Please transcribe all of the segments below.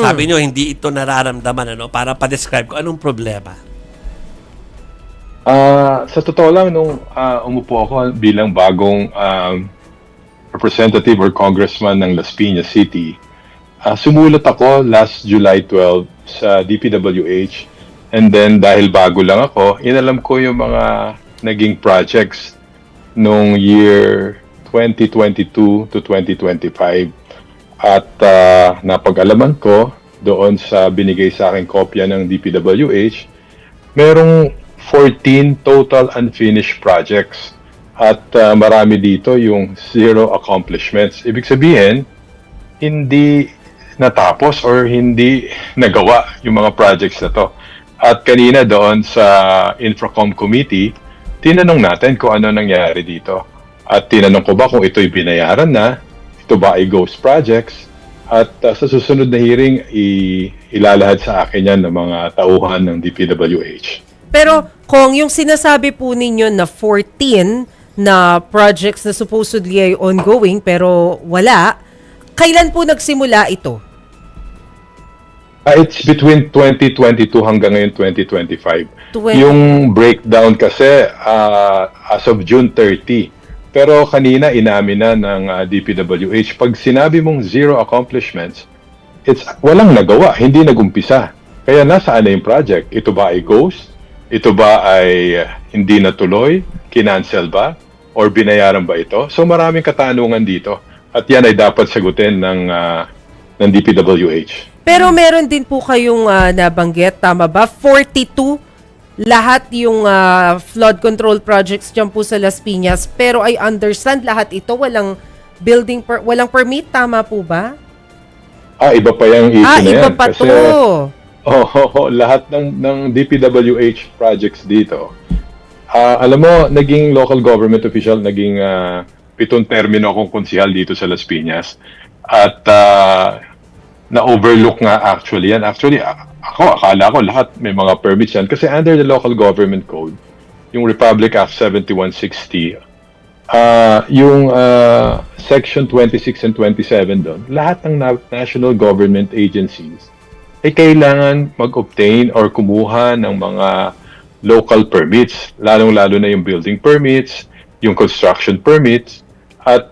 Sabi nyo, hindi ito nararamdaman, ano? Para pa-describe ko, anong problema? Sa totoo lang, nung umupo ako bilang bagong representative or congressman ng Las Piñas City, sumulat ako last July 12 sa DPWH, and then dahil bago lang ako, inalam ko yung mga naging projects nung year 2022 to 2025. At napag-alaman ko doon sa binigay sa akin kopya ng DPWH, merong 14 total unfinished projects. At marami dito yung zero accomplishments. Ibig sabihin, hindi natapos or hindi nagawa yung mga projects na to. At kanina doon sa Infracom Committee, tinanong natin kung ano nangyari dito. At tinanong ko ba kung ito'y binayaran na, ito ba ay ghost projects, at sa susunod na hearing, ilalahad sa akin yan ng mga tauhan ng DPWH. Pero kung yung sinasabi po ninyo na 14 na projects na supposedly ay ongoing pero wala, kailan po nagsimula ito? It's between 2022 hanggang ngayon 2025. 20. Yung breakdown kasi as of June 30. Pero kanina inamin na ng DPWH, pag sinabi mong zero accomplishments, it's walang nagawa, hindi nagumpisa. Kaya nasaan na yung project? Ito ba ay ghost? Ito ba ay hindi natuloy? Kinancel ba? Or binayaran ba ito? So maraming katanungan dito. At yan ay dapat sagutin ng DPWH. Pero meron din po kayong nabanggit, tama ba? 42 lahat yung flood control projects dyan po sa Las Piñas. Pero I understand lahat ito walang walang permit, tama po ba? Iba pa yung issue na yan. Iba pa kasi, to. Lahat ng DPWH projects dito. Alam mo, naging local government official, naging 7 termino akong konsihal dito sa Las Piñas. At na-overlook nga actually yan. Actually, akala ko lahat may mga permits yan. Kasi under the local government code, yung Republic Act 7160, yung section 26 and 27 doon, lahat ng national government agencies ay kailangan mag-obtain or kumuha ng mga local permits, lalong-lalo na yung building permits, yung construction permits, at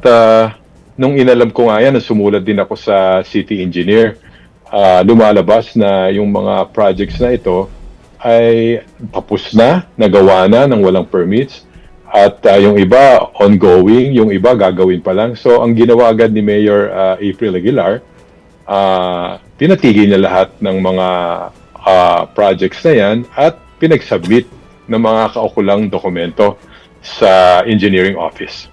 nung inalam ko nga yan, sumulat din ako sa city engineer, lumalabas na yung mga projects na ito ay tapos na, nagawa na ng walang permits, at yung iba ongoing, yung iba gagawin pa lang. So ang ginawa agad ni Mayor April Aguilar, pinatigil niya lahat ng mga projects na yan at pinagsubmit ng mga kaukulang dokumento sa engineering office.